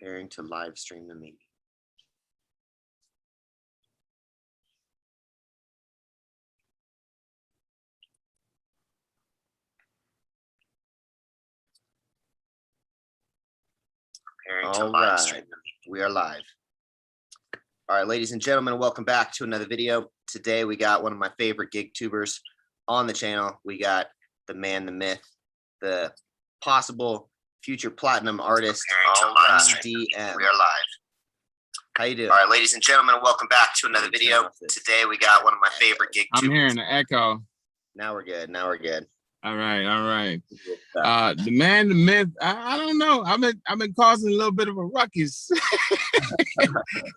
Preparing to live stream the meeting. All right, we are live. All right, ladies and gentlemen, welcome back to another video. Today we got one of my favorite gig tubers on the channel. We got the man, the myth, the possible future platinum artist, UDM. We are live. How you doing? All right, ladies and gentlemen, welcome back to another video. Today we got one of my favorite gig tubers. I'm hearing the echo. Now we're good. Now we're good. All right. The man, the myth. I don't know. I've been causing a little bit of a ruckus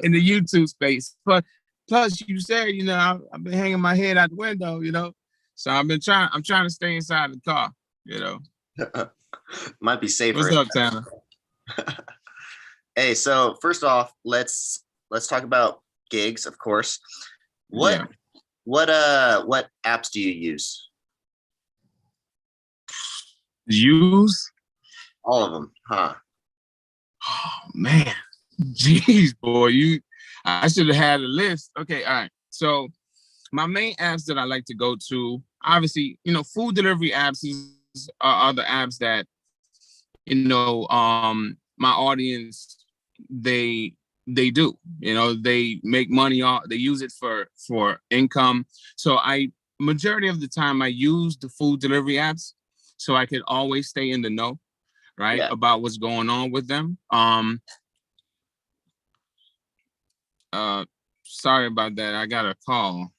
in the YouTube space. But plus, you said, you know, I've been hanging my head out the window, you know. So I'm trying to stay inside the car, you know. Might be safer. What's up, Tanner? Hey, so first off, let's talk about gigs, of course. What apps do you use? Use all of them, huh? Oh man, jeez, boy, I should have had a list. Okay, all right. So my main apps that I like to go to, obviously, you know, food delivery apps are the apps that, you know, my audience they do, you know, they make money off, they use it for income. So majority of the time I use the food delivery apps so I could always stay in the know, right? Yeah. About what's going on with them. Sorry about that. I got a call.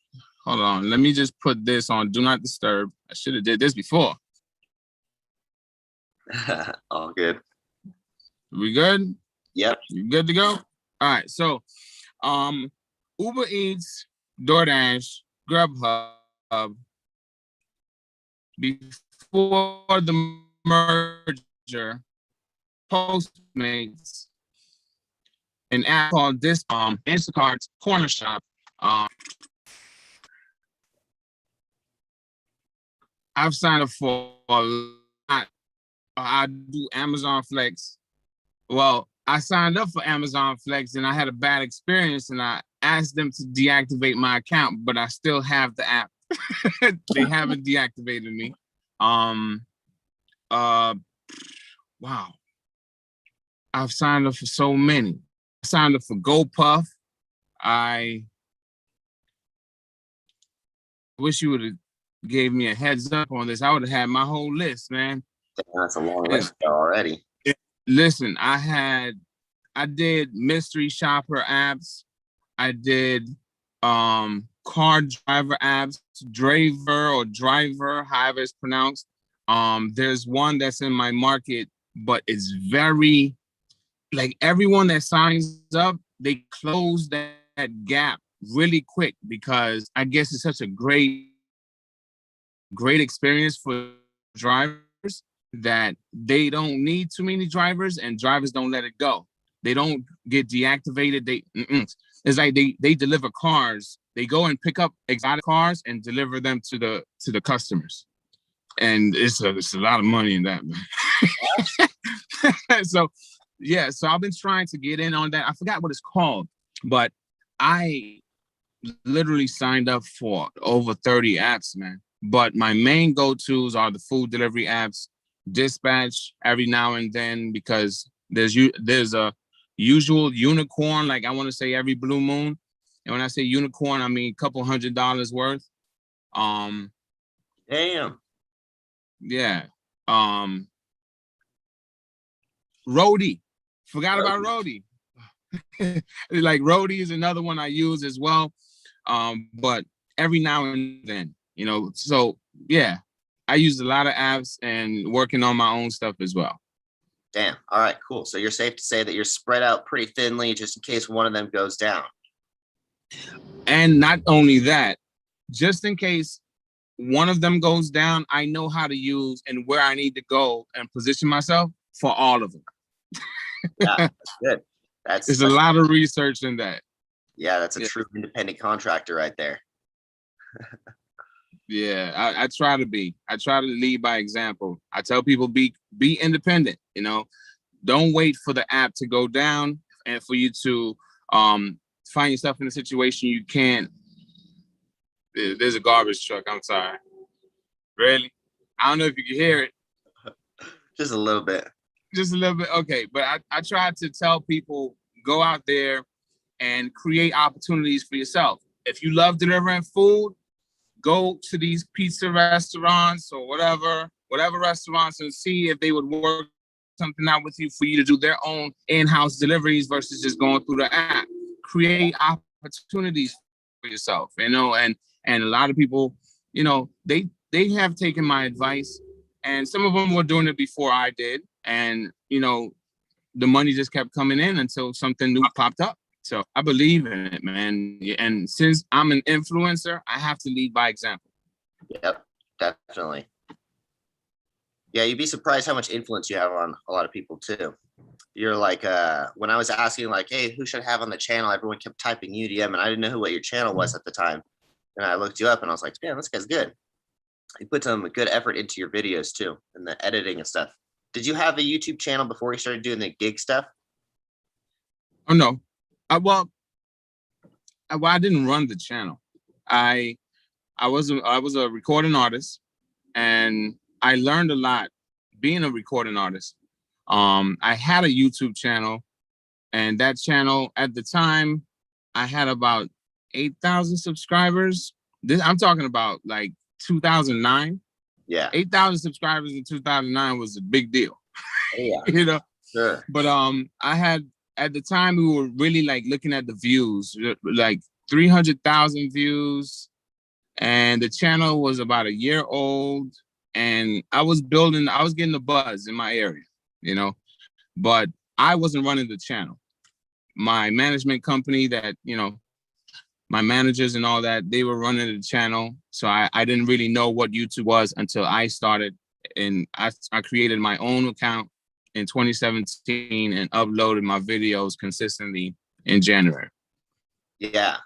Hold on. Let me just put this on Do Not Disturb. I should have did this before. All good. We good? Yep. You good to go? All right. So, Ubereats, Doordash, Grubhub, before the merger, Postmates, an app called Instacart's Corner Shop. I've signed up for a lot. I do Amazon Flex. Well, I signed up for Amazon Flex and I had a bad experience and I asked them to deactivate my account, but I still have the app. They haven't deactivated me. Wow. I've signed up for so many. I signed up for GoPuff. I wish you would have gave me a heads up on this. I would have had my whole list, man. That's a long list already. Listen, I did mystery shopper apps. I did car driver apps, driver, however it's pronounced. There's one that's in my market, but it's very, like, everyone that signs up, they close that gap really quick because I guess it's such a great experience for drivers that they don't need too many drivers and drivers don't let it go. They don't get deactivated. It's like they deliver cars. They go and pick up exotic cars and deliver them to the customers. And it's a lot of money in that, man. So I've been trying to get in on that. I forgot what it's called, but I literally signed up for over 30 apps, man. But my main go-tos are the food delivery apps, Dispatch every now and then, because there's a usual unicorn, like I want to say every blue moon. And when I say unicorn, I mean a couple $100 worth. Damn. Yeah. Roadie. Forgot about Roadie. Like Roadie is another one I use as well. But every now and then, you know, so yeah, I use a lot of apps and working on my own stuff as well. Damn. All right, cool. So you're safe to say that you're spread out pretty thinly just in case one of them goes down. And not only that, just in case one of them goes down, I know how to use and where I need to go and position myself for all of them. Yeah, that's good. There's a lot of research in that. Yeah, that's a true independent contractor right there. Yeah, I try to be. I try to lead by example. I tell people be independent, you know. don't wait for the app to go down and for you to find yourself in a situation you can't. There's a garbage truck. I'm sorry. Really? I don't know if you can hear it. Just a little bit. Just a little bit. Okay. But I try to tell people, go out there and create opportunities for yourself. If you love delivering food, go to these pizza restaurants or whatever restaurants and see if they would work something out with you for you to do their own in-house deliveries versus just going through the app. Create opportunities for yourself, and a lot of people, they have taken my advice, and some of them were doing it before I did, and the money just kept coming in until something new popped up. So I believe in it, man. And since I'm an influencer, I have to lead by example. Yep, definitely. Yeah, you'd be surprised how much influence you have on a lot of people too. You're like, when I was asking like, hey, who should I have on the channel? Everyone kept typing UDM and I didn't know what your channel was at the time. And I looked you up and I was like, damn, this guy's good. You put some good effort into your videos too, and the editing and stuff. Did you have a YouTube channel before you started doing the gig stuff? Oh, no. I didn't run the channel. I was a recording artist, and I learned a lot being a recording artist. I had a YouTube channel, and that channel at the time, I had about 8,000 subscribers. I'm talking about like 2009. Yeah. 8,000 subscribers in 2009 was a big deal. Yeah. Sure. But I had, at the time, we were really like looking at the views, like 300,000 views, and the channel was about a year old, and I was getting the buzz in my area, but I wasn't running the channel. My management company that, my managers and all that, they were running the channel. So I didn't really know what YouTube was until I started, and I created my own account in 2017 and uploaded my videos consistently in January. Yeah.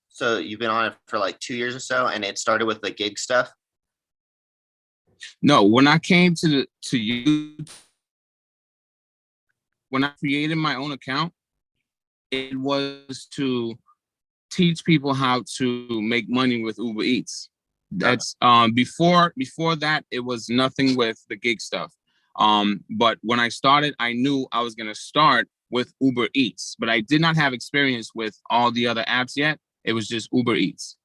So you've been on it for like 2 years or so, and it started with the gig stuff? No, when I came to YouTube, when I created my own account, it was to teach people how to make money with Ubereats. That's before that, it was nothing with the gig stuff. But when I started, I knew I was gonna start with Ubereats, but I did not have experience with all the other apps yet. It was just Ubereats.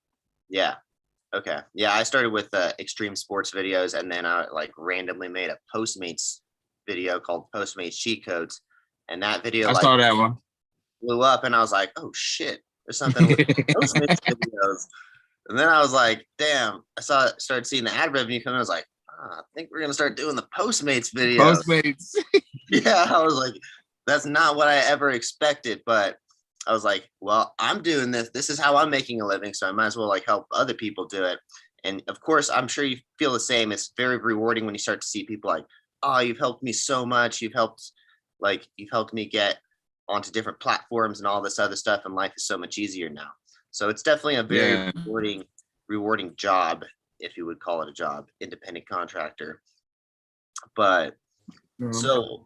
Yeah. Okay. Yeah, I started with extreme sports videos, and then I like randomly made a Postmates video called Postmates Cheat Codes, and that video I saw that one. Blew up, and I was like, oh shit, there's something with Postmates videos. And then I was like, damn, started seeing the ad revenue come in. I was like, I think we're gonna start doing the Postmates videos. Postmates. Yeah, I was like, that's not what I ever expected, but I was like, well, I'm doing this. This is how I'm making a living, so I might as well like help other people do it. And of course, I'm sure you feel the same. It's very rewarding when you start to see people like, oh, you've helped me so much. You've helped me get onto different platforms and all this other stuff, and life is so much easier now. So it's definitely a very rewarding job, if you would call it a job, independent contractor. But so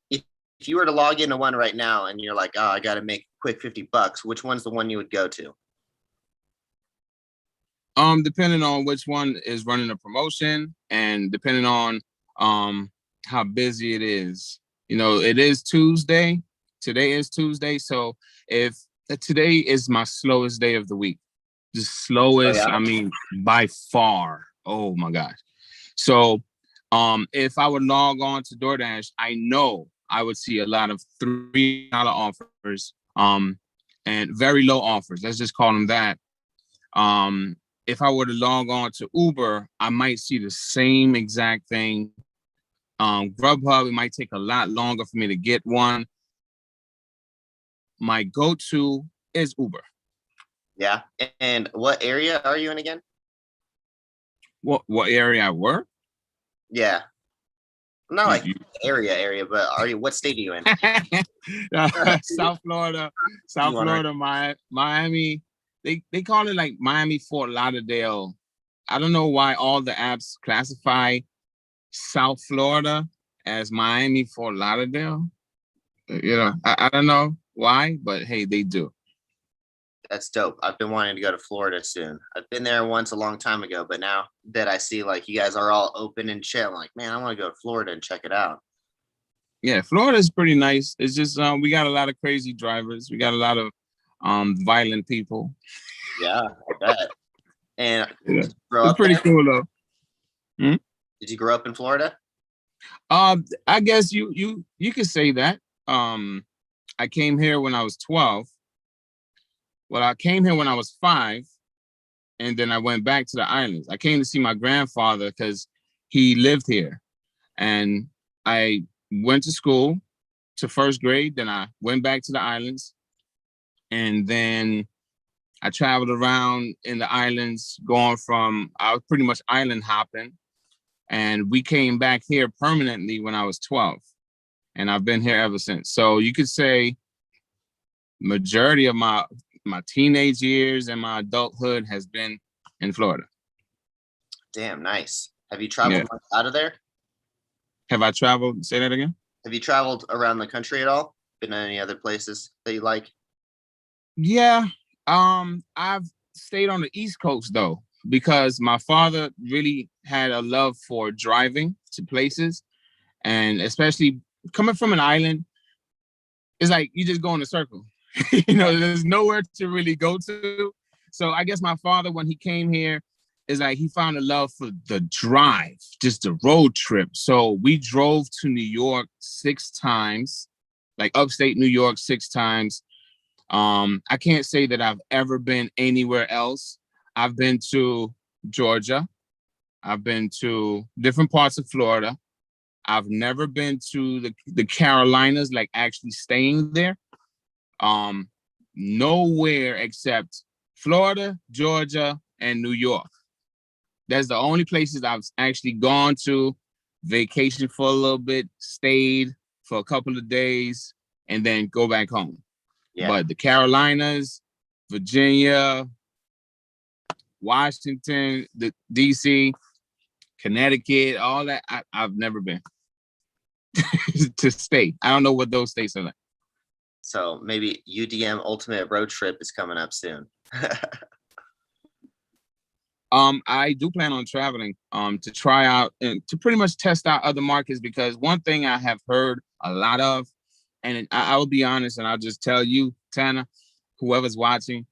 if you were to log into one right now and you're like, oh, I got to make quick $50, which one's the one you would go to? Depending on which one is running a promotion, and depending on how busy it is. It is Tuesday. Today is Tuesday. So if today is my slowest day of the week, the slowest, I mean, by far. Oh my gosh. So if I would log on to Doordash, I know I would see a lot of $3 offers, and very low offers. Let's just call them that. If I were to log on to Uber, I might see the same exact thing. Grubhub, it might take a lot longer for me to get one. My go-to is Uber. Yeah. And what area are you in again? What area I work? Yeah. Not like area, but what state are you in? South Florida, Miami. They call it like Miami, Fort Lauderdale. I don't know why all the apps classify South Florida as Miami Fort Lauderdale. You know, I don't know why, but hey, they do. That's dope. I've been wanting to go to Florida soon. I've been there once a long time ago, but now that I see like you guys are all open and chill, I'm like, man, I want to go to Florida and check it out. Yeah, Florida is pretty nice. It's just we got a lot of crazy drivers. We got a lot of violent people. Yeah, I bet. And Yeah. did you grow It's up pretty there? cool though. Hmm? Did you grow up in Florida? I guess you could say that. I came here when I was 12. Well, I came here when I was 5, and then I went back to the islands. I came to see my grandfather because he lived here, and I went to school to first grade. Then I went back to the islands, and then I traveled around in the islands, I was pretty much island hopping, and we came back here permanently when I was 12, and I've been here ever since. So you could say majority of my teenage years and my adulthood has been in Florida. Damn, nice. Have you traveled much out of there? Have I traveled? Say that again. Have you traveled around the country at all? Been to any other places that you like? Yeah. I've stayed on the East Coast though, because my father really had a love for driving to places, and especially coming from an island, it's like you just go in a circle. You know, there's nowhere to really go to. So I guess my father, when he came here, is like he found a love for the drive, just the road trip. So we drove to New York 6 times, like upstate New York 6 times. I can't say that I've ever been anywhere else. I've been to Georgia. I've been to different parts of Florida. I've never been to the Carolinas, like actually staying there. Nowhere except Florida, Georgia, and New York. That's the only places I've actually gone to, vacation for a little bit, stayed for a couple of days, and then go back home. Yeah. But the Carolinas, Virginia, Washington, the DC, Connecticut, all that, I've never been to stay. I don't know what those states are like. So maybe UDM Ultimate Road Trip is coming up soon. I do plan on traveling to try out and to pretty much test out other markets, because one thing I have heard a lot of, and I will be honest and I'll just tell you, Tana, whoever's watching,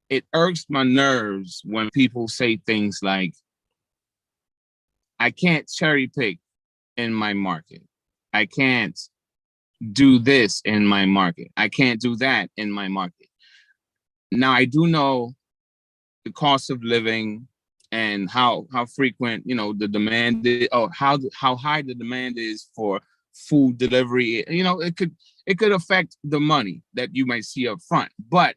it irks my nerves when people say things like, I can't cherry pick in my market. I can't do this in my market. I can't do that in my market. Now, I do know the cost of living and how frequent, you know, the demand is, or how high the demand is for food delivery. You know, it could affect the money that you might see up front. But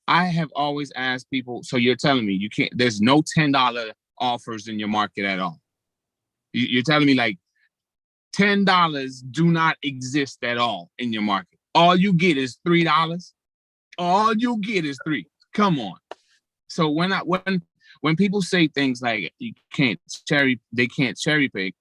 I have always asked people, so you're telling me there's no $10 offers in your market at all? You're telling me like $10 do not exist at all in your market? All you get is $3? All you get is $3. Come on. So when people say things like they can't cherry pick,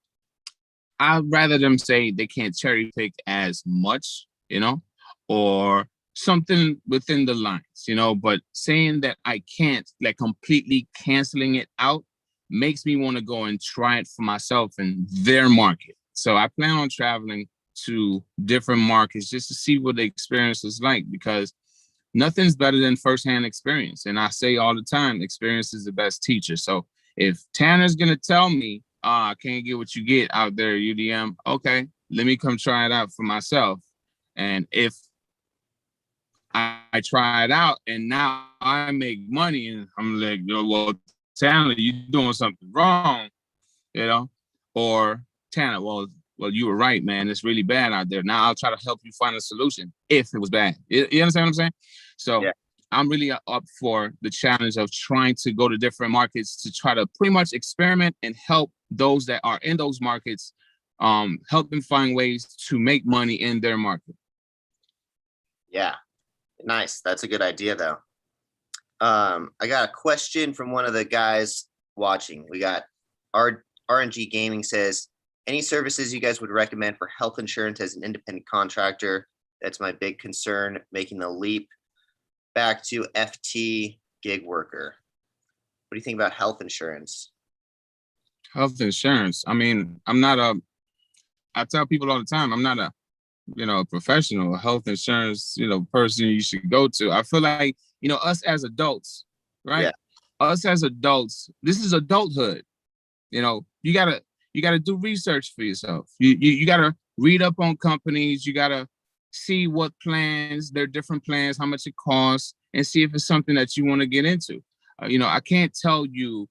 I'd rather them say they can't cherry pick as much, you know, or something within the lines, you know. But saying that I can't, like completely canceling it out, makes me want to go and try it for myself in their market. So I plan on traveling to different markets just to see what the experience is like, because nothing's better than firsthand experience. And I say all the time, experience is the best teacher. So if Tanner's going to tell me, I can't get what you get out there, UDM, okay, let me come try it out for myself. And if I try it out and now I make money and I'm like, well, Tanner, you're doing something wrong, you know, or Tanner, well, you were right, man. It's really bad out there. Now I'll try to help you find a solution if it was bad. You understand what I'm saying? So yeah. I'm really up for the challenge of trying to go to different markets to try to pretty much experiment and help those that are in those markets, help them find ways to make money in their market. Yeah, nice. That's a good idea, though. I got a question from one of the guys watching. We got RNG Gaming says, Any services you guys would recommend for health insurance as an independent contractor? That's my big concern, making the leap back to FT gig worker. What do you think about health insurance? Health insurance. I mean, I tell people all the time, I'm not a, professional health insurance, person you should go to. I feel like, us as adults, right? Yeah. Us as adults, this is adulthood. You gotta do research for yourself. You gotta read up on companies. You gotta see what plans, their different plans, how much it costs, and see if it's something that you want to get into. I can't tell you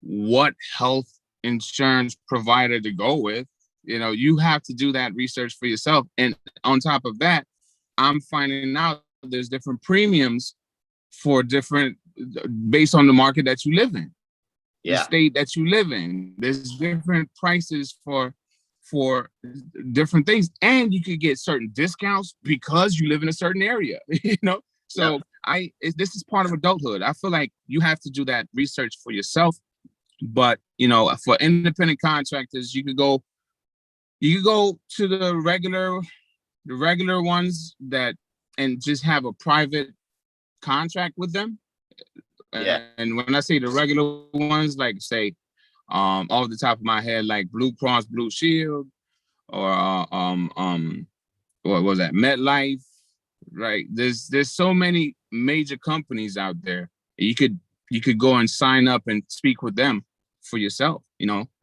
what health insurance provider to go with. You have to do that research for yourself. And on top of that, I'm finding out there's different premiums for different, based on the market that you live in, the state that you live in. There's different prices for different things, and you could get certain discounts because you live in a certain area. So this is part of adulthood. I feel like you have to do that research for yourself. But for independent contractors, you could go to the regular ones and just have a private contract with them. And when I say the regular ones, like say, off the top of my head, like Blue Cross Blue Shield, or what was that, MetLife, right? There's so many major companies out there. You could go and sign up and speak with them for yourself,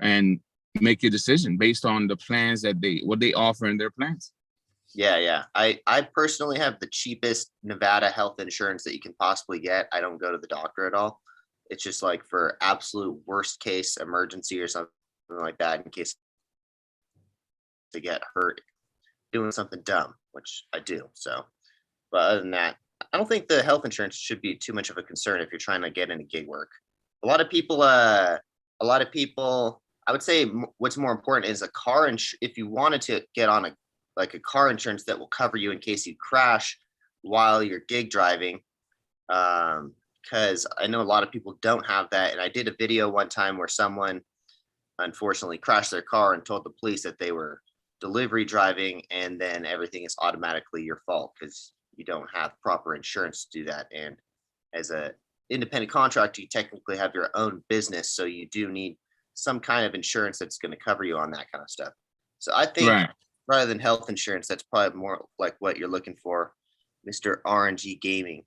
and make your decision based on the plans what they offer in their plans. Yeah. I personally have the cheapest Nevada health insurance that you can possibly get. I don't go to the doctor at all. It's just like for absolute worst case emergency or something like that, in case to get hurt doing something dumb, which I do. So, but other than that, I don't think the health insurance should be too much of a concern if you're trying to get into gig work. A lot of people, I would say what's more important is a car. If you wanted to get on a car insurance that will cover you in case you crash while you're gig driving, because I know a lot of people don't have that. And I did a video one time where someone unfortunately crashed their car and told the police that they were delivery driving, and then everything is automatically your fault because you don't have proper insurance to do that. And as a independent contractor, you technically have your own business, so you do need some kind of insurance that's going to cover you on that kind of stuff. So I think rather than health insurance, that's probably more like what you're looking for, Mr. RNG Gaming.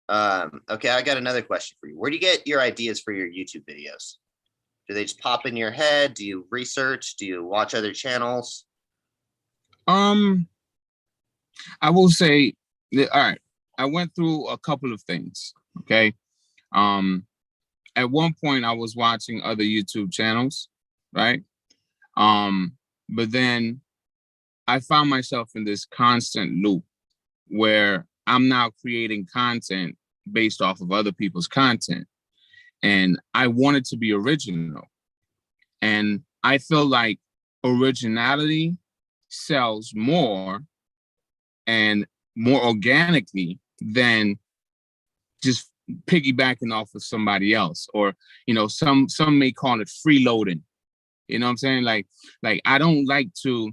Okay, I got another question for you. Where do you get your ideas for your YouTube videos? Do they just pop in your head? Do you research? Do you watch other channels? I will say that, all right, I went through a couple of things. Okay. At one point I was watching other YouTube channels, right? But then I found myself in this constant loop where I'm now creating content based off of other people's content. And I wanted to be original. And I feel like originality sells more and more organically than just piggybacking off of somebody else, or some may call it freeloading. You know what I'm saying? Like I don't like to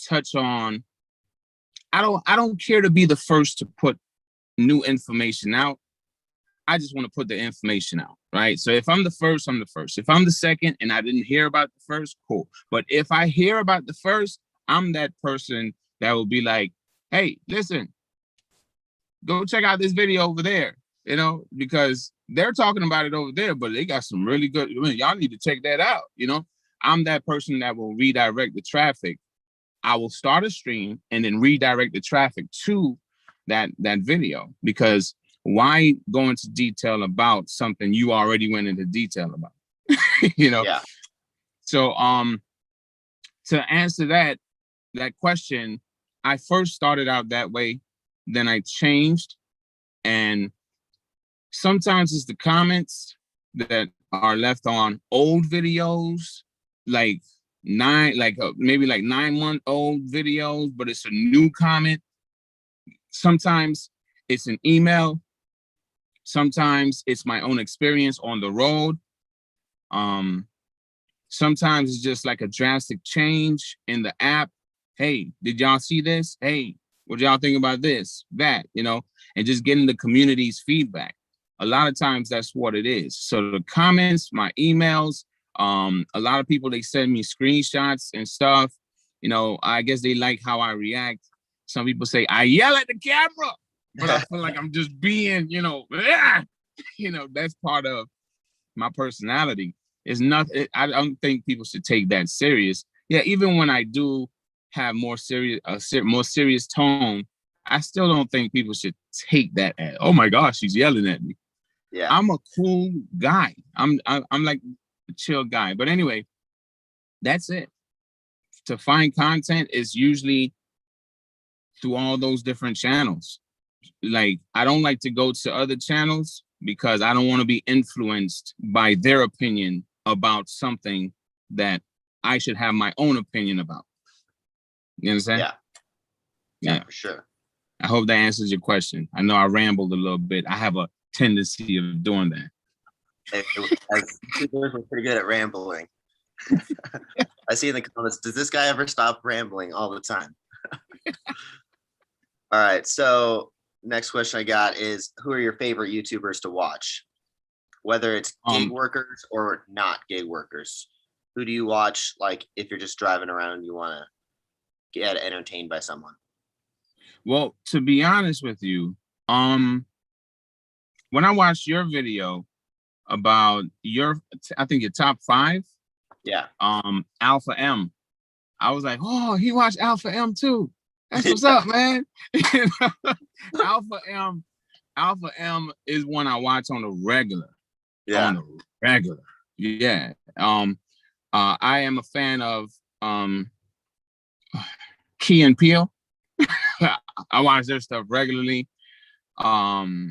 touch on, I don't care to be the first to put new information out. I just want to put the information out, right? So if I'm the first, I'm the first. If I'm the second and I didn't hear about the first, cool. But if I hear about the first, I'm that person that will be like, hey, listen, go check out this video over there, because they're talking about it over there, but they got some really good, y'all need to check that out. I'm that person that will redirect the traffic. I will start a stream and then redirect the traffic to that video, because why go into detail about something you already went into detail about? Yeah. So to answer that question, I first started out that way, then I changed, and sometimes it's the comments that are left on old videos, maybe 9-month-old videos, but it's a new comment. Sometimes it's an email. Sometimes it's my own experience on the road. Sometimes it's just like a drastic change in the app. Hey, did y'all see this? Hey, what y'all think about this, that, and just getting the community's feedback. A lot of times that's what it is. So the comments, my emails, a lot of people, they send me screenshots and stuff. I guess they like how I react. Some people say I yell at the camera, but I feel like I'm just being, that's part of my personality. It's nothing. I don't think people should take that serious. Yeah, even when I do have more serious tone, I still don't think people should take that as, oh my gosh, she's yelling at me. Yeah, I'm a cool guy. I'm like a chill guy. But anyway, that's it. To find content is usually through all those different channels. Like, I don't like to go to other channels because I don't want to be influenced by their opinion about something that I should have my own opinion about. You understand? Yeah, for sure. I hope that answers your question. I know I rambled a little bit. I have a tendency of doing that. We're pretty good at rambling. I see in the comments, does this guy ever stop rambling all the time? All right, so next question I got is, who are your favorite YouTubers to watch? Whether it's gig workers or not gig workers. Who do you watch, like, if you're just driving around and you want to get entertained by someone? Well, to be honest with you, when I watched your video about I think your top 5, yeah, Alpha M, I was like, oh, he watched Alpha M too. That's what's up, man. Alpha M is one I watch on the regular. Yeah. On the regular. Yeah. I am a fan of Key and Peele. I watch their stuff regularly. Superwog.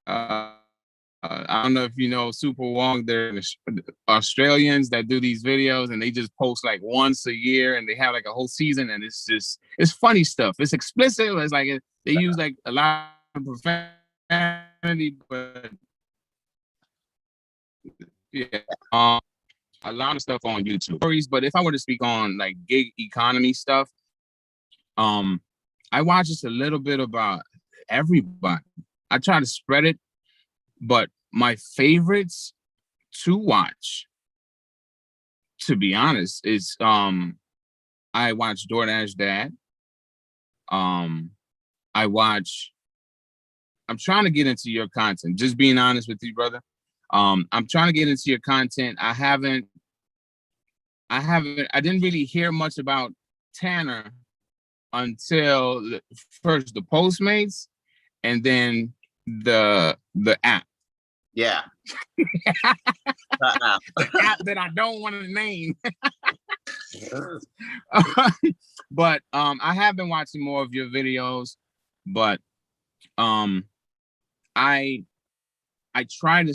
I don't know if you know Superwog. They're Australians that do these videos, and they just post like once a year, and they have like a whole season, and it's funny stuff. It's explicit. It's like they use like a lot of profanity, but yeah, a lot of stuff on YouTube. But if I were to speak on like gig economy stuff, I watch just a little bit about everybody. I try to spread it, but my favorites to watch, to be honest, is I watch Doordash Dad. I'm trying to get into your content. Just being honest with you, brother. I'm trying to get into your content. I didn't really hear much about Tanner until first the Postmates and then the app. Yeah. The app that I don't want to name. But I have been watching more of your videos, but I try to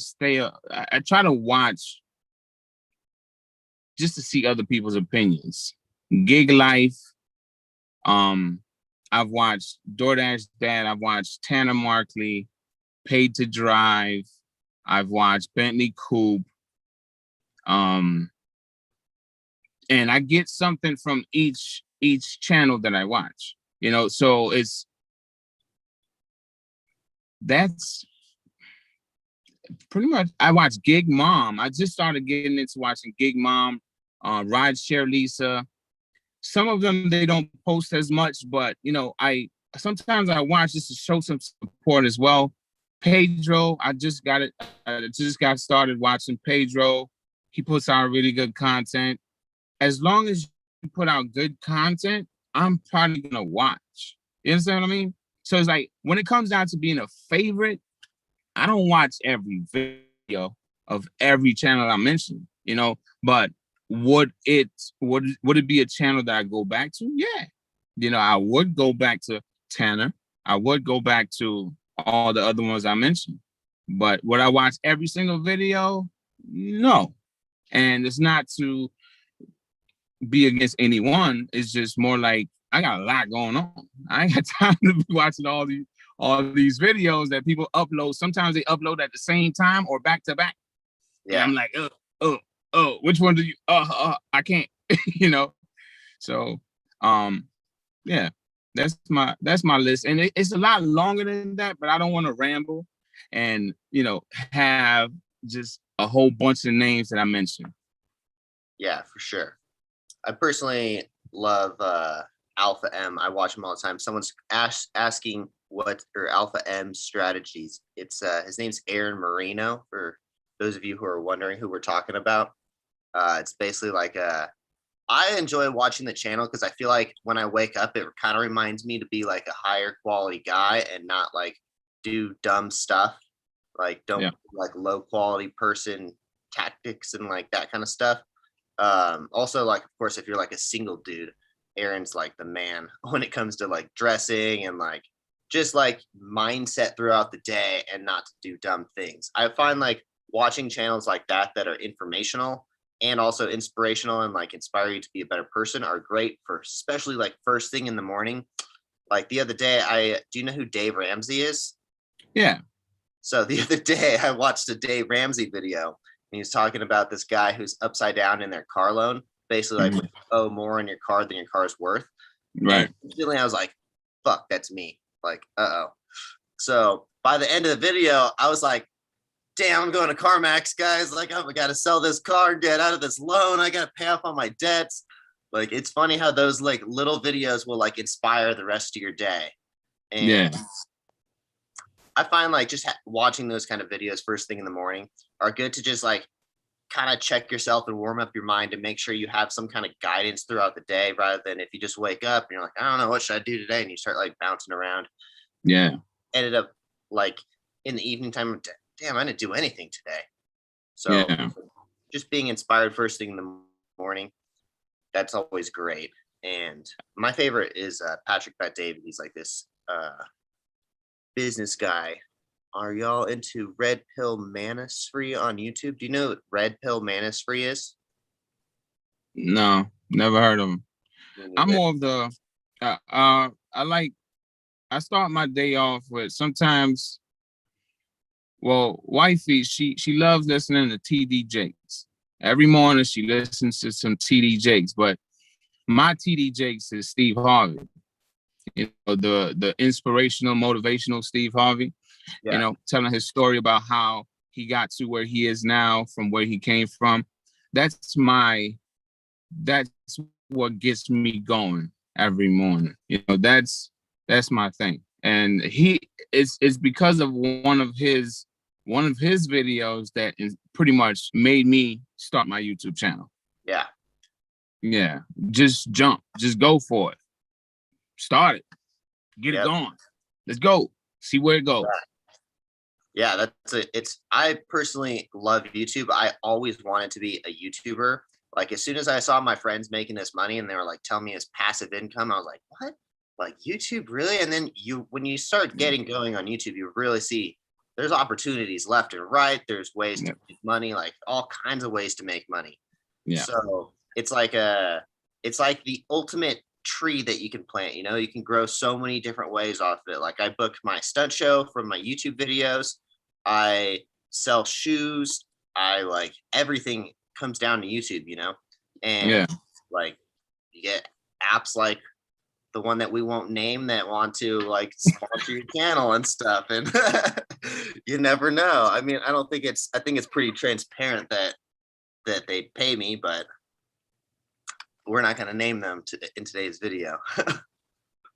I try to watch just to see other people's opinions. Gig life. I've watched Doordash Dad. I've watched Tanner Markley, Paid to Drive. I've watched Bentley Coupe. And I get something from each channel that I watch. So that's pretty much. I watch Gig Mom. I just started getting into watching Gig Mom, Rideshare Lisa. Some of them, they don't post as much, but I sometimes I watch just to show some support as well. Pedro, I just got started watching Pedro. He puts out really good content. As long as you put out good content, I'm probably gonna watch. You understand what I mean? So it's like, when it comes down to being a favorite, I don't watch every video of every channel I mentioned, but would it be a channel that I go back to? Yeah. I would go back to Tanner. I would go back to all the other ones I mentioned. But would I watch every single video? No. And it's not to be against anyone. It's just more like, I got a lot going on. I ain't got time to be watching all all these videos that people upload. Sometimes they upload at the same time or back to back. Yeah. And I'm like, which one do you? I can't, you know. So, yeah, that's my list, and it's a lot longer than that. But I don't want to ramble, and have just a whole bunch of names that I mentioned. Yeah, for sure. I personally love Alpha M. I watch him all the time. Someone's asking what are Alpha M's strategies. It's his name's Aaron Marino, for those of you who are wondering who we're talking about. It's basically like I enjoy watching the channel because I feel like when I wake up, it kind of reminds me to be like a higher quality guy and not like do dumb stuff. Like don't like low quality person tactics and like that kind of stuff. Also, like, of course, if you're like a single dude, Aaron's like the man when it comes to like dressing and like just like mindset throughout the day and not to do dumb things. I find like watching channels like that are informational and also inspirational and like inspire you to be a better person are great for especially like first thing in the morning. Like the other day, do you know who Dave Ramsey is? Yeah. So the other day I watched a Dave Ramsey video. He was talking about this guy who's upside down in their car loan, basically like owe more in your car than your car's worth. Right. And I was like, fuck, that's me. Like, So by the end of the video, I was like, damn, I'm going to CarMax, guys. Like, I got to sell this car and get out of this loan. I got to pay off all my debts. Like, it's funny how those like little videos will like inspire the rest of your day. And I find like just watching those kind of videos first thing in the morning are good to just like kind of check yourself and warm up your mind and make sure you have some kind of guidance throughout the day rather than if you just wake up and you're like, I don't know, what should I do today? And you start like bouncing around. Yeah. Ended up like in the evening time, damn, I didn't do anything today. So just being inspired first thing in the morning, that's always great. And my favorite is Patrick Bet David. He's like this business guy. Are y'all into Red Pill Manosphere on YouTube? Do you know what Red Pill Manosphere is? No, never heard of him. I'm more of the I start my day off with sometimes, well, wifey, she loves listening to TD Jakes. Every morning she listens to some TD Jakes, but my TD Jakes is Steve Harvey. The inspirational, motivational Steve Harvey. Telling his story about how he got to where he is now from where he came from. That's what gets me going every morning. That's my thing. And it's because of one of his videos that is pretty much made me start my YouTube channel. Yeah. Yeah. Just jump. Just go for it. Start it. Get it going. Let's go. See where it goes. Yeah, that's it. I personally love YouTube. I always wanted to be a YouTuber. Like as soon as I saw my friends making this money and they were like telling me it's passive income, I was like, what? Like YouTube, really? And then when you start getting going on YouTube, you really see there's opportunities left and right. There's ways to make money, like all kinds of ways to make money. Yeah. So it's like the ultimate tree that you can plant. You can grow so many different ways off of it. Like I booked my stunt show from my YouTube videos. I sell shoes. I like everything comes down to YouTube, and like you get apps like the one that we won't name that want to like sponsor your channel and stuff. And you never know. I mean, I think it's pretty transparent that they pay me, but we're not going to name them in today's video.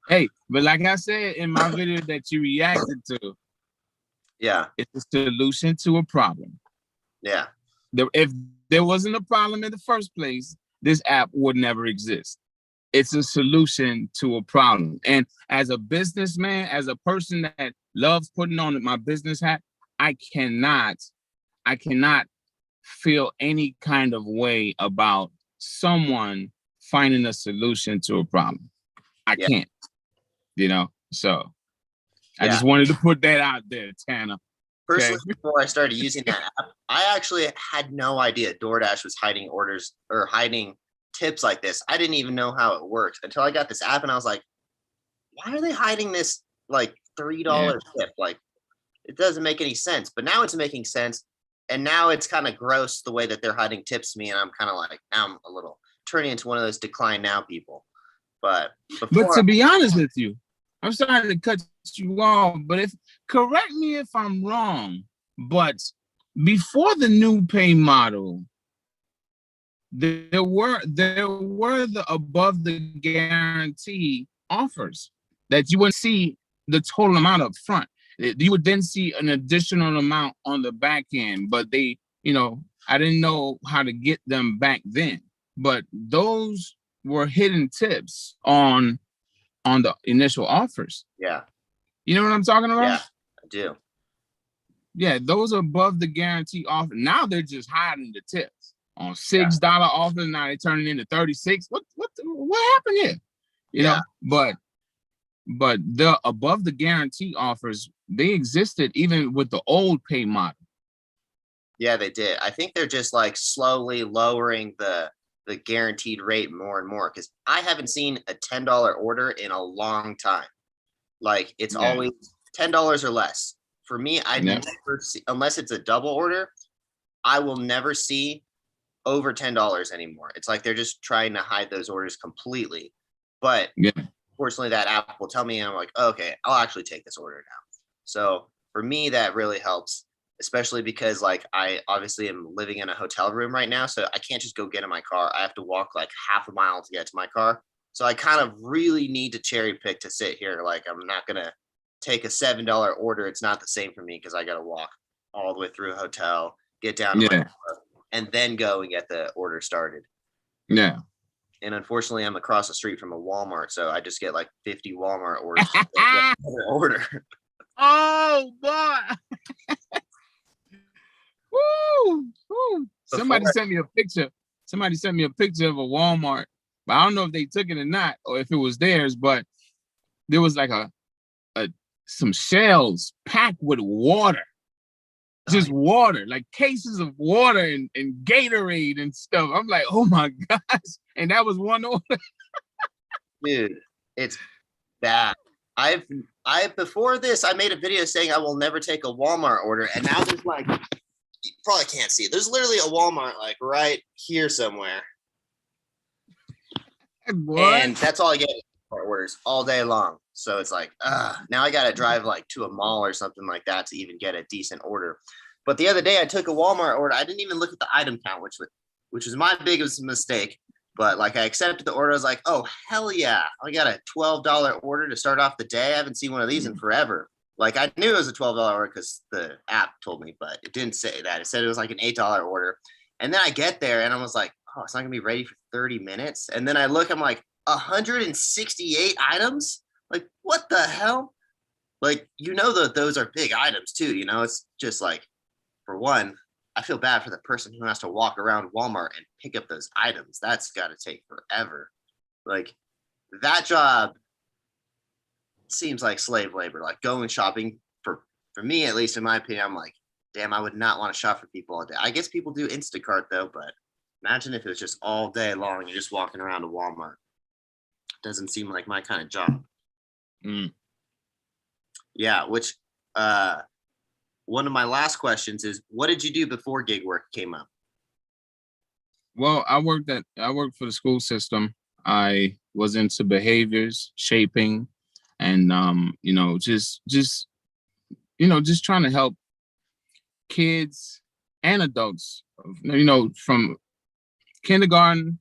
Hey, but like I said in my video that you reacted to, it's a solution to a problem. Yeah. If there wasn't a problem in the first place, this app would never exist. It's a solution to a problem. And as a businessman, as a person that loves putting on my business hat, I cannot feel any kind of way about someone finding a solution to a problem. I can't, so I just wanted to put that out there, Tanner. Personally, before I started using that app, I actually had no idea DoorDash was hiding orders or hiding tips like this. I didn't even know how it works until I got this app and I was like, why are they hiding this like $3 tip. Like, it doesn't make any sense. But now it's making sense. And now it's kind of gross the way that they're hiding tips to me. And I'm kind of like, now I'm a little turning into one of those decline now people. But to be honest with you, I'm sorry to cut you off, but correct me if I'm wrong, but before the new pay model, there were the above the guarantee offers that you wouldn't see the total amount up front. You would then see an additional amount on the back end, but I didn't know how to get them back then. But those were hidden tips on the initial offers. Yeah. You know what I'm talking about? Yeah, I do. Yeah, those above the guarantee offer. Now they're just hiding the tips on $6 offers. Now they're turning into 36. What happened here? You know, but the above the guarantee offers, they existed even with the old pay model. Yeah, they did. I think they're just like slowly lowering the guaranteed rate more and more, because I haven't seen a $10 order in a long time. Like, it's always $10 or less. For me, I never see, unless it's a double order, I will never see over $10 anymore. It's like they're just trying to hide those orders completely. But fortunately, that app will tell me, and I'm like, oh, okay, I'll actually take this order now. So for me, that really helps, especially because like I obviously am living in a hotel room right now. So I can't just go get in my car. I have to walk like half a mile to get to my car. So I kind of really need to cherry pick to sit here. Like, I'm not going to take a $7 order. It's not the same for me because I got to walk all the way through a hotel, get down to my car, and then go and get the order started. Yeah. And unfortunately, I'm across the street from a Walmart, so I just get like 50 Walmart orders. Order. Oh boy! Woo! Woo! Somebody sent me a picture. Somebody sent me a picture of a Walmart, but I don't know if they took it or not, or if it was theirs. But there was like some shells packed with water. Just water, like cases of water and Gatorade and stuff. I'm like, oh my gosh. And that was one order. Dude, it's bad. Before this, I made a video saying I will never take a Walmart order. And now there's like, you probably can't see it. There's literally a Walmart like right here somewhere. What? And that's all I get for orders all day long. So it's like, now I got to drive like to a mall or something like that to even get a decent order. But the other day I took a Walmart order. I didn't even look at the item count, which was my biggest mistake. But like, I accepted the order. I was like, oh, hell yeah. I got a $12 order to start off the day. I haven't seen one of these in forever. Like, I knew it was a $12 order because the app told me, but it didn't say that. It said it was like an $8 order. And then I get there and I was like, oh, it's not going to be ready for 30 minutes. And then I look, I'm like, 168 items? Like, what the hell? Like, that those are big items too. It's just like, for one, I feel bad for the person who has to walk around Walmart and pick up those items. That's got to take forever. Like, that job seems like slave labor. Like, going shopping for me, at least in my opinion, I'm like, damn, I would not want to shop for people all day. I guess people do Instacart though, but imagine if it was just all day long, you're just walking around a Walmart. Doesn't seem like my kind of job. Yeah, which one of my last questions is, what did you do before gig work came up? Well, I worked for the school system. I was into behaviors, shaping, and just trying to help kids and adults, from kindergarten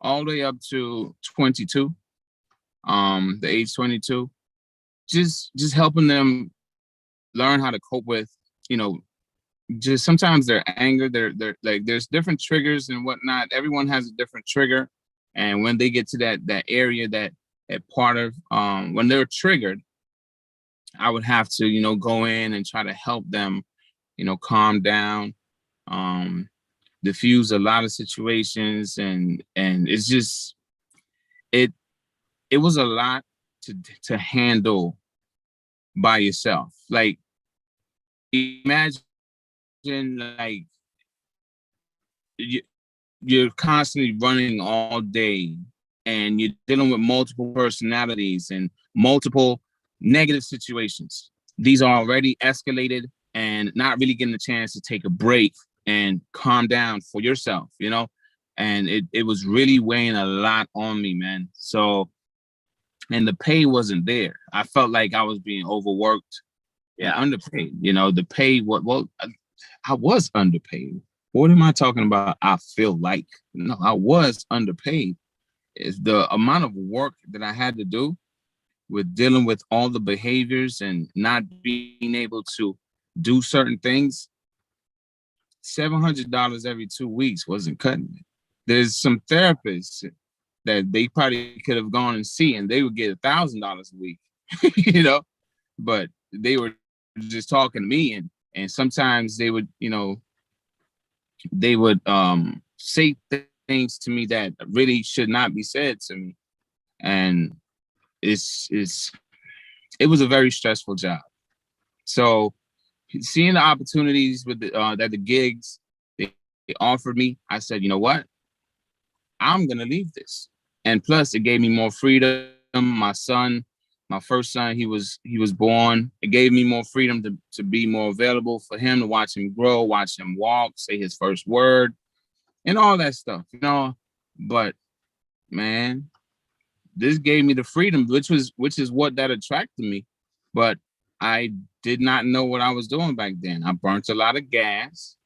all the way up to 22, the age 22, just helping them learn how to cope with, just sometimes their anger, they're like, there's different triggers and whatnot. Everyone has a different trigger. And when they get to that area, that part of, when they're triggered, I would have to, go in and try to help them, calm down, diffuse a lot of situations. And it's just, it was a lot to handle by yourself. Like, imagine like you're constantly running all day and you're dealing with multiple personalities and multiple negative situations. These are already escalated and not really getting a chance to take a break and calm down for yourself, you know? And it was really weighing a lot on me, man. So, and the pay wasn't there. I felt like I was being overworked and underpaid. You know, the pay, I was underpaid. What am I talking about? I feel like, no, I was underpaid. Is the amount of work that I had to do with dealing with all the behaviors and not being able to do certain things. $700 every 2 weeks wasn't cutting it. There's some therapists that they probably could have gone and see, and they would get $1,000 a week, you know, but they were just talking to me, and sometimes they would, you know, they would say things to me that really should not be said to me, and it was a very stressful job. So seeing the opportunities with that the gigs they offered me, I said, you know what, I'm gonna leave this. And plus, it gave me more freedom. My son, my first son, he was born. It gave me more freedom to be more available for him, to watch him grow, watch him walk, say his first word, and all that stuff, you know. But man, this gave me the freedom, which is what that attracted me. But I did not know what I was doing back then. I burnt a lot of gas.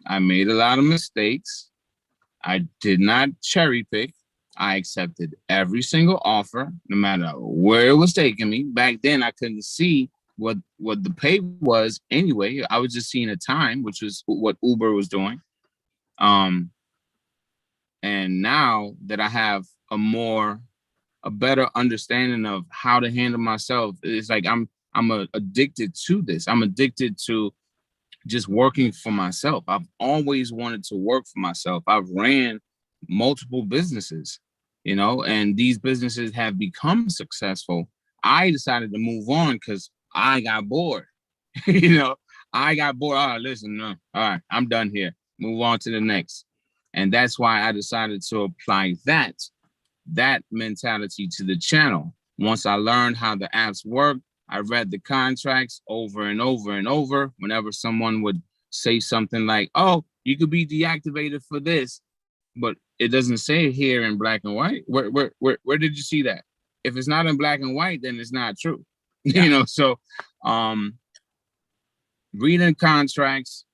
I made a lot of mistakes. I did not cherry pick. I accepted every single offer, no matter where it was taking me. Back then, I couldn't see what the pay was anyway. I was just seeing a time, which was what Uber was doing. And now that I have a better understanding of how to handle myself, it's like I'm addicted to this. I'm addicted to just working for myself. I've always wanted to work for myself. I've ran multiple businesses, you know, and these businesses have become successful. I decided to move on because I got bored. You know, I got bored. All right, listen, no, all right, I'm done here. Move on to the next. And that's why I decided to apply that mentality to the channel. Once I learned how the apps work, I read the contracts over and over and over. Whenever someone would say something like, oh, you could be deactivated for this, but it doesn't say it here in black and white. Where did you see that? If it's not in black and white, then it's not true. Yeah. You know, so reading contracts,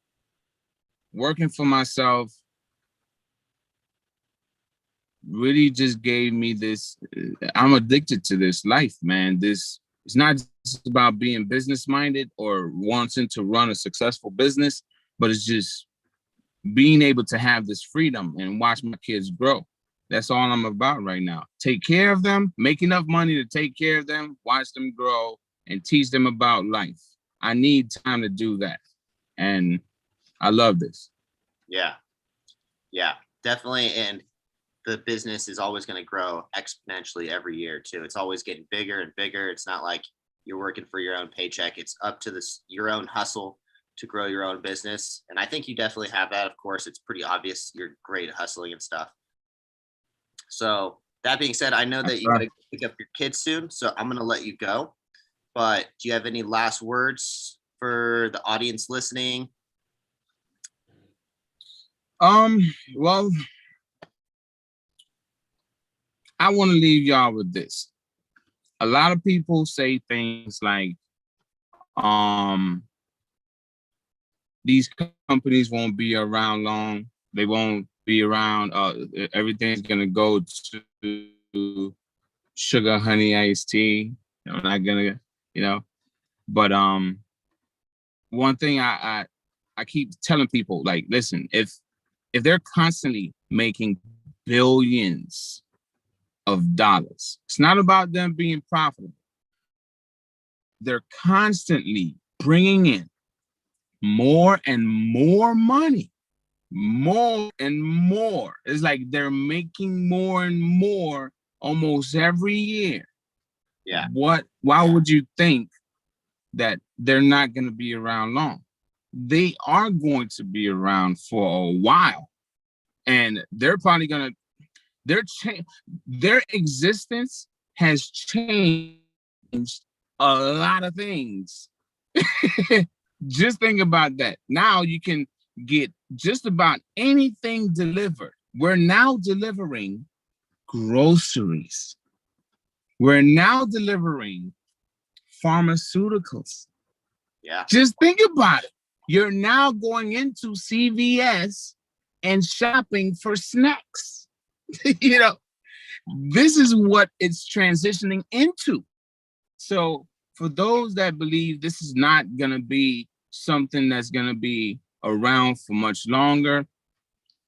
working for myself, really just gave me this. I'm addicted to this life, man. This, it's not just about being business minded or wanting to run a successful business, but it's just being able to have this freedom and watch my kids grow. That's all I'm about right now. Take care of them, make enough money to take care of them, watch them grow, and teach them about life. I need time to do that. And I love this. Yeah. Yeah, definitely. And the business is always going to grow exponentially every year too. It's always getting bigger and bigger. It's not like you're working for your own paycheck. It's up to your own hustle to grow your own business. And I think you definitely have that. Of course, it's pretty obvious you're great at hustling and stuff. So that being said, I know that you got to pick up your kids soon, so I'm going to let you go. But do you have any last words for the audience listening? Well, I want to leave y'all with this. A lot of people say things like, these companies won't be around long. They won't be around. Everything's gonna go to sugar, honey, iced tea. I'm not gonna, you know. But one thing I keep telling people, like, listen, if they're constantly making billions of dollars, it's not about them being profitable. They're constantly bringing in more and more money, more and more. It's like they're making more and more almost every year. Yeah. Why would you think that they're not going to be around long? They are going to be around for a while, and they're probably going to, their existence has changed a lot of things. Just think about that. Now you can get just about anything delivered. We're now delivering groceries. We're now delivering pharmaceuticals. Yeah. Just think about it. You're now going into CVS and shopping for snacks. You know, this is what it's transitioning into. So for those that believe this is not going to be something that's going to be around for much longer,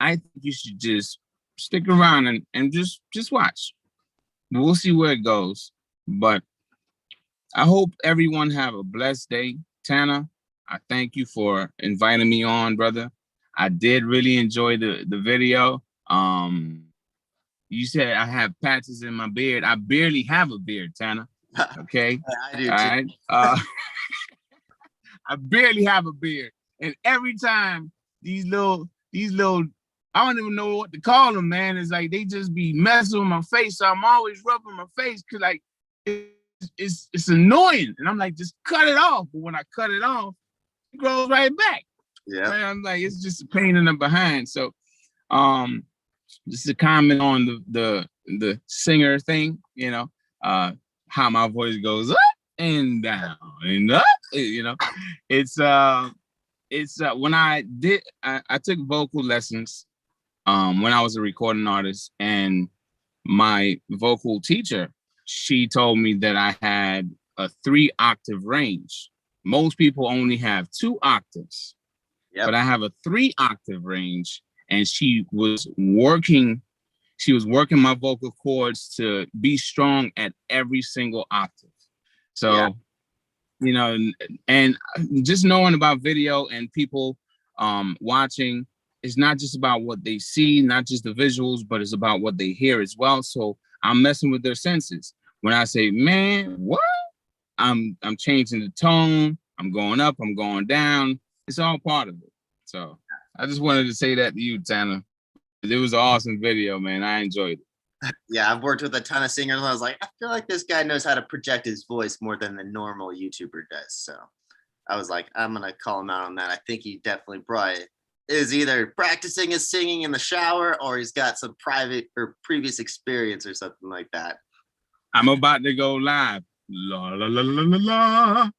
I think you should just stick around and just watch. We'll see where it goes. But I hope everyone have a blessed day. Tanner, I thank you for inviting me on, brother. I did really enjoy the video. You said I have patches in my beard. I barely have a beard, Tanner. Okay. I do too. All right. I barely have a beard. And every time these little, I don't even know what to call them, man. It's like they just be messing with my face. So I'm always rubbing my face because like it's annoying. And I'm like, just cut it off. But when I cut it off, it grows right back. Yeah. Right? I'm like, it's just a pain in the behind. So just to comment on the singer thing, you know, how my voice goes up and down and up, you know. It's when I took vocal lessons when I was a recording artist, and my vocal teacher, she told me that I had a 3-octave range. Most people only have 2 octaves, but I have a 3-octave range, and she was working my vocal cords to be strong at every single octave. So, you know, and just knowing about video and people watching, it's not just about what they see, not just the visuals, but it's about what they hear as well. So I'm messing with their senses. When I say, man, what? I'm changing the tone. I'm going up, I'm going down. It's all part of it. So I just wanted to say that to you, Tanner. It was an awesome video, man. I enjoyed it. Yeah, I've worked with a ton of singers, and I was like, I feel like this guy knows how to project his voice more than the normal YouTuber does. So I was like, I'm gonna call him out on that. I think he definitely probably is either practicing his singing in the shower or he's got some private or previous experience or something like that. I'm about to go live. La la la la la la.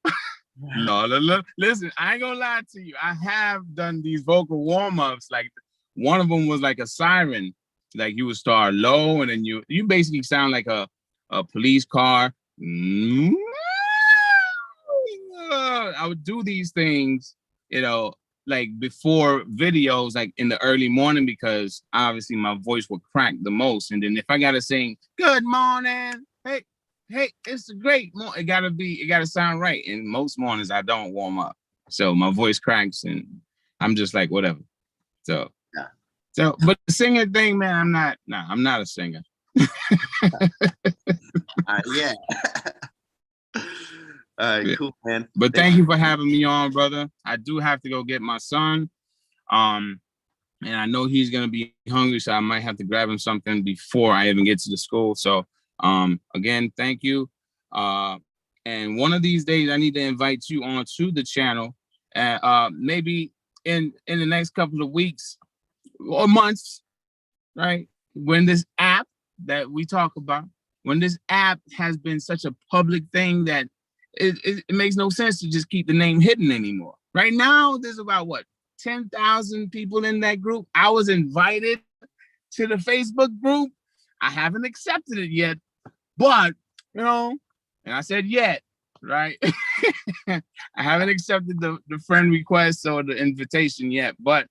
La la la. Listen, I ain't gonna lie to you. I have done these vocal warm-ups. Like one of them was like a siren. Like you would start low and then you basically sound like a police car. I would do these things, you know, like before videos, like in the early morning, because obviously my voice would crack the most. And then if I gotta sing good morning, hey, it's a great morning, it gotta sound right. And most mornings I don't warm up, so my voice cracks and I'm just like whatever. So yeah. So, but the singer thing, man, I'm not a singer. Yeah. All right, cool, man. But thank you for having me on, brother. I do have to go get my son. And I know he's gonna be hungry, so I might have to grab him something before I even get to the school. So again, thank you. And one of these days I need to invite you onto the channel. Maybe in the next couple of weeks or months, right? When this app that we talk about, when this app has been such a public thing that it makes no sense to just keep the name hidden anymore. Right now, there's about 10,000 people in that group. I was invited to the Facebook group. I haven't accepted it yet, but you know, and I said yet, right? I haven't accepted the friend request or the invitation yet, but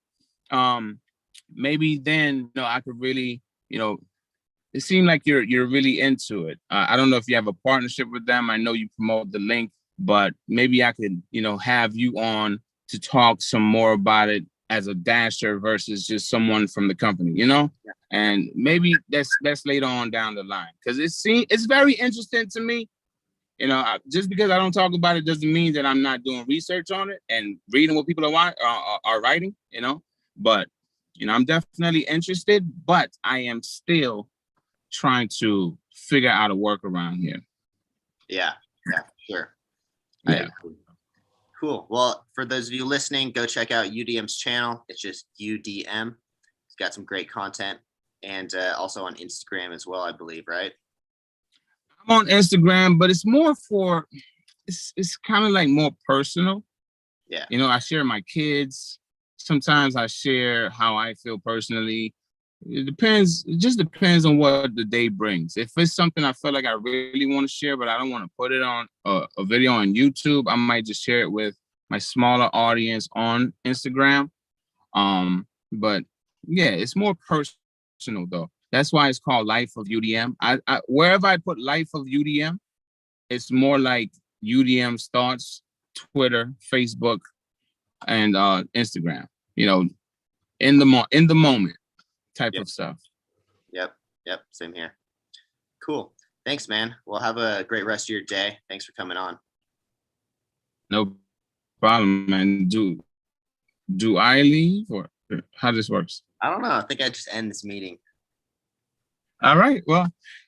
maybe then, I could really, it seemed like you're really into it. I don't know if you have a partnership with them. I know you promote the link, but maybe I could, have you on to talk some more about it as a dasher versus just someone from the company, and maybe that's later on down the line, because it's very interesting to me. Just because I don't talk about it doesn't mean that I'm not doing research on it and reading what people are writing, but I'm definitely interested, but I am still trying to figure out a workaround here. Yeah, Sure. I Yeah. agree. Cool. Well, for those of you listening, go check out UDM's channel. It's just UDM. He's got some great content, and also on Instagram as well, I believe, right? I'm on Instagram, but it's more for, it's kind of like more personal. Yeah. You know, I share my kids. Sometimes I share how I feel personally. It depends. It just depends on what the day brings. If it's something I feel like I really want to share, but I don't want to put it on a video on YouTube, I might just share it with my smaller audience on Instagram. But yeah, it's more personal though. That's why it's called Life of UDM. I wherever I put Life of UDM, it's more like UDM's thoughts, Twitter, Facebook, and Instagram. You know, in the moment type Yep. of stuff. Yep. Same here. Cool. Thanks, man. Well, have a great rest of your day. Thanks for coming on. No problem, man. Do I leave or how this works? I don't know. I think I just end this meeting. All right. Well,